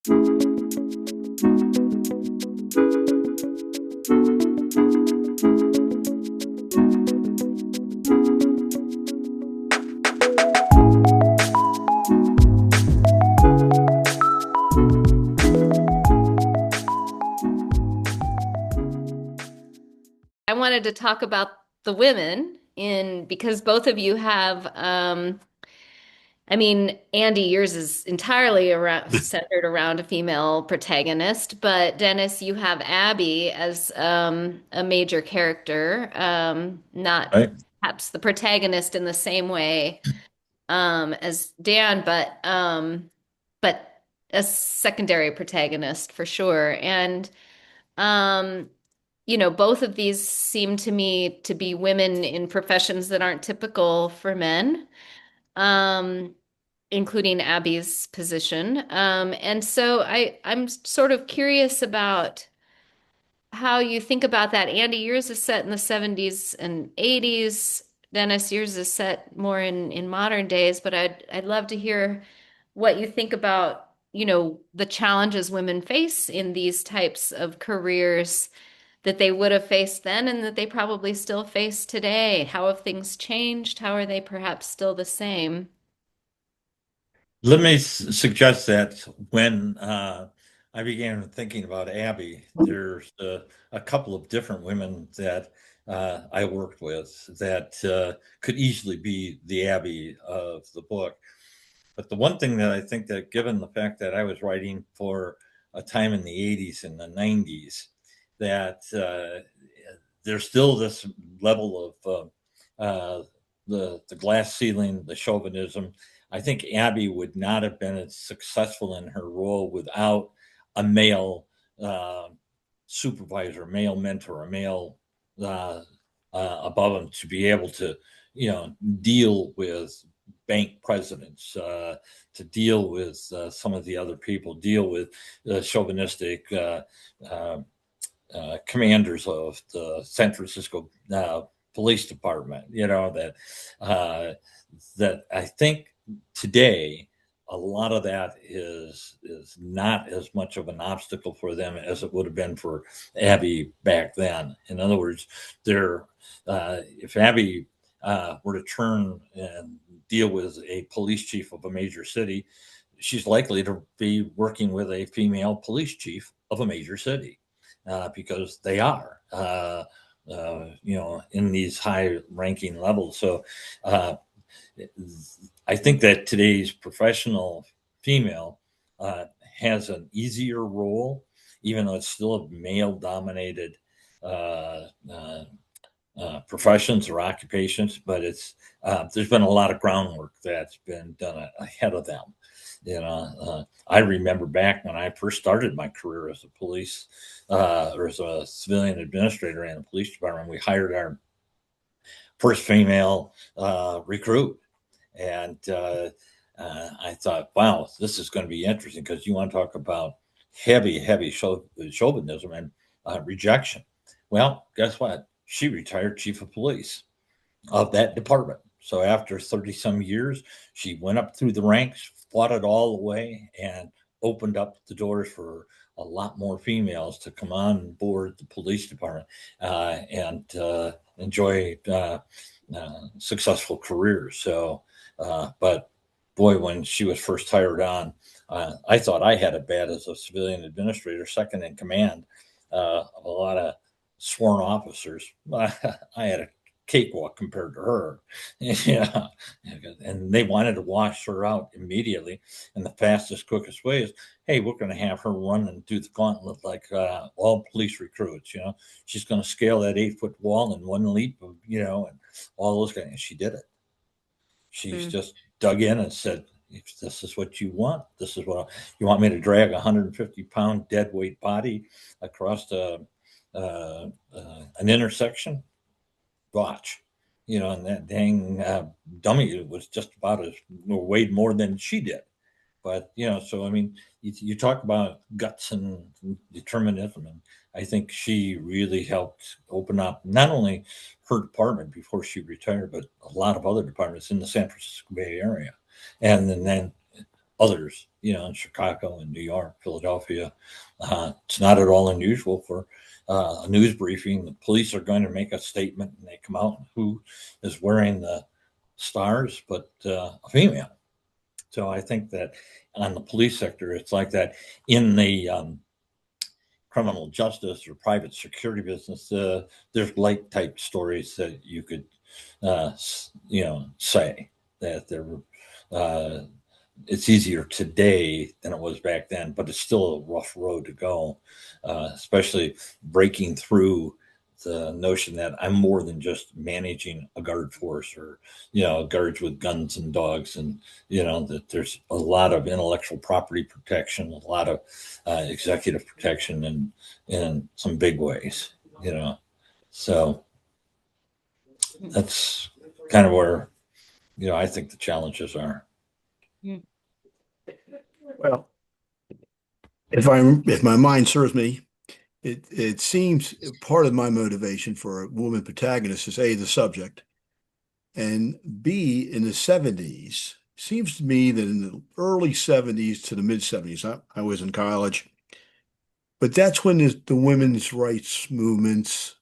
I wanted to talk about the women because both of you have I mean, Andy, yours is entirely centered around a female protagonist, but Dennis, you have Abby as a major character, not Right. perhaps the protagonist in the same way as Dan, but a secondary protagonist for sure. And um, both of these seem to me to be women in professions that aren't typical for men. Um, Including Abby's position. And so I'm sort of curious about how you think about that. Andy, yours is set in the 70s and 80s. Dennis, yours is set more in modern days, but I'd love to hear what you think about, the challenges women face in these types of careers that they would have faced then and that they probably still face today. How have things changed? How are they perhaps still the same? Let me suggest that when I began thinking about Abby, there's a couple of different women that I worked with that could easily be the Abby of the book. But the one thing that I think that, given the fact that I was writing for a time in the 80s and the 90s, that there's still this level of the glass ceiling, the chauvinism. I think Abby would not have been as successful in her role without a male uh, supervisor, a male mentor, a male uh, above him to be able to, deal with bank presidents, to deal with some of the other people, deal with chauvinistic uh, commanders of the San Francisco police department. Uh, that I think today a lot of that is not as much of an obstacle for them as it would have been for Abby back then. In other words, there if Abby were to turn and deal with a police chief of a major city, she's likely to be working with a female police chief of a major city because they are, in these high ranking levels. So uh, I think that today's professional female uh, has an easier role, even though it's still a male dominated uh, uh, professions or occupations, but there's been a lot of groundwork that's been done ahead of them. I remember back when I first started my career as a police or as a civilian administrator in a police department, we hired our first female recruit, and I thought, wow, this is going to be interesting because you want to talk about heavy chauvinism and rejection. Well, guess what? She retired chief of police of that department. So after 30 some years, she went up through the ranks, fought it all the way, and opened up the doors for a lot more females to come on board the police department and enjoy successful careers. So, but boy, when she was first hired on, I thought I had it bad as a civilian administrator, second in command of a lot of sworn officers. I had a cakewalk compared to her. Yeah. And they wanted to wash her out immediately. And the fastest, quickest way is, hey, we're going to have her run and do the gauntlet like all police recruits. She's going to scale that 8 foot wall in one leap, and all those guys. And she did it. She's Mm. just dug in and said, if this is what you want, this is what you want me to drag a 150-pound dead weight body across an intersection. Watch, and that dang dummy was just about as weighed more than she did. But so I mean, you talk about guts and determinism, and I think she really helped open up not only her department before she retired, but a lot of other departments in the San Francisco Bay Area, and then others, in Chicago and New York, Philadelphia. It's not at all unusual for a news briefing. The police are going to make a statement and they come out who is wearing the stars, but a female. So I think that on the police sector, it's like that. In the criminal justice or private security business, there's light type stories that you could, say that there it's easier today than it was back then, but it's still a rough road to go, especially breaking through the notion that I'm more than just managing a guard force or, guards with guns and dogs. And, that there's a lot of intellectual property protection, a lot of executive protection in some big ways, So that's kind of where, I think the challenges are. Mm. Well, if my mind serves me, it seems part of my motivation for a woman protagonist is A, the subject, and B, in the 70s, seems to me that in the early 70s to the mid 70s, I was in college, but that's when the women's rights movements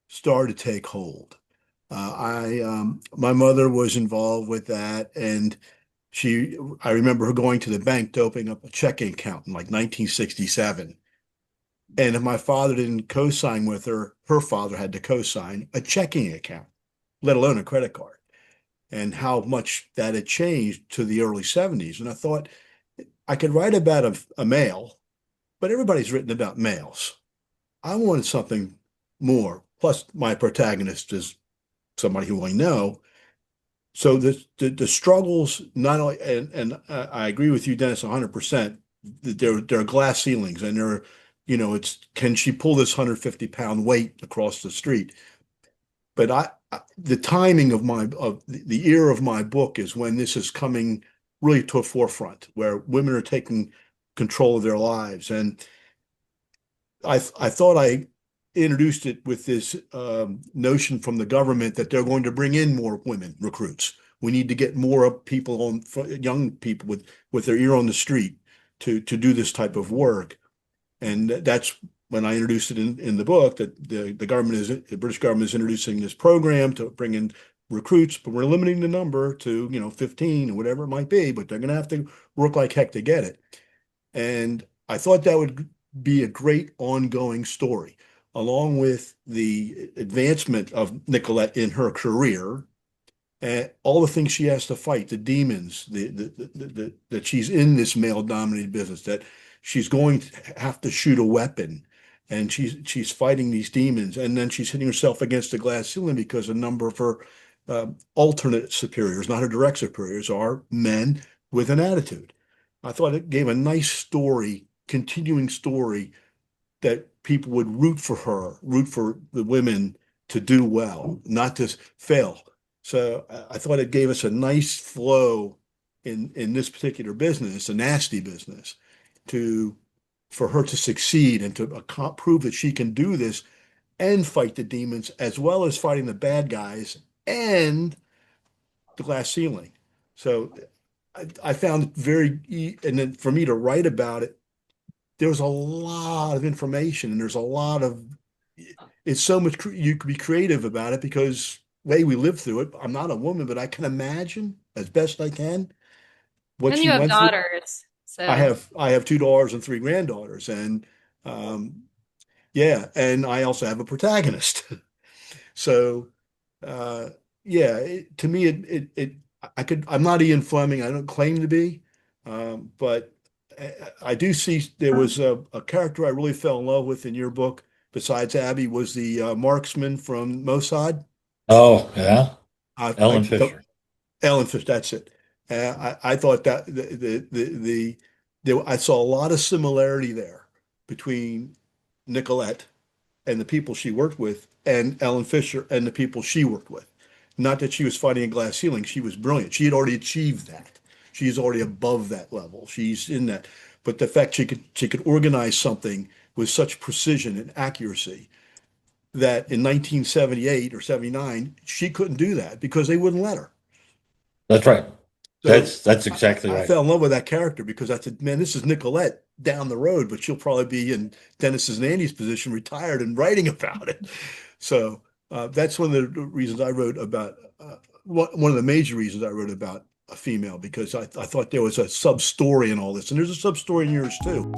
started to take hold. My mother was involved with that, and I remember her going to the bank to open up a checking account in like 1967. And if my father didn't co-sign with her, her father had to co-sign a checking account, let alone a credit card, and how much that had changed to the early 70s. And I thought I could write about a male, but everybody's written about males. I wanted something more. Plus, my protagonist is somebody who I know. So the struggles not only and I agree with you, Dennis, 100%. There are glass ceilings, and it's can she pull this 150-pound weight across the street? But the timing of the era of my book is when this is coming really to a forefront, where women are taking control of their lives, and I thought I introduced it with this notion from the government that they're going to bring in more women recruits. We need to get more people young people with their ear on the street to do this type of work. And that's when I introduced it in the book that the British government is introducing this program to bring in recruits, but we're limiting the number to 15 or whatever it might be, but they're going to have to work like heck to get it. And I thought that would be a great ongoing story, along with the advancement of Nicollette in her career and all the things she has to fight, the demons, that she's in this male-dominated business, that she's going to have to shoot a weapon, and she's fighting these demons, and then she's hitting herself against the glass ceiling because a number of her alternate superiors, not her direct superiors, are men with an attitude. I thought it gave a nice story, continuing story that people would root for her, root for the women to do well, not to fail. So I thought it gave us a nice flow in this particular business, a nasty business, for her to succeed and to prove that she can do this and fight the demons as well as fighting the bad guys and the glass ceiling. So I found it and then for me to write about it, there was a lot of information and it's so much, you could be creative about it because we lived through it. I'm not a woman, but I can imagine as best I can what And she you have went through. daughters, I so have I have two daughters and three granddaughters, and um, yeah, and I also have a protagonist. So yeah, to me, I'm not Ian Fleming. I don't claim to be, but I do see there was a character I really fell in love with in your book. Besides Abby, was the marksman from Mossad. Oh, yeah. I Ellen don't, Fisher. Ellen Fish. That's it. I thought that I saw a lot of similarity there between Nicollette and the people she worked with, and Ellen Fisher and the people she worked with. Not that she was fighting a glass ceiling. She was brilliant. She had already achieved that. She's already above that level. She's in that. But the fact she could organize something with such precision and accuracy that in 1978 or 79, she couldn't do that because they wouldn't let her. That's right. So That's exactly I right. fell in love with that character because I said, man, this is Nicollette down the road, but she'll probably be in Dennis's and Andy's position, retired and writing about it. So that's one of the reasons I wrote about, one of the major reasons I wrote about a female, because I thought there was a sub story in all this. And there's a sub story in yours too.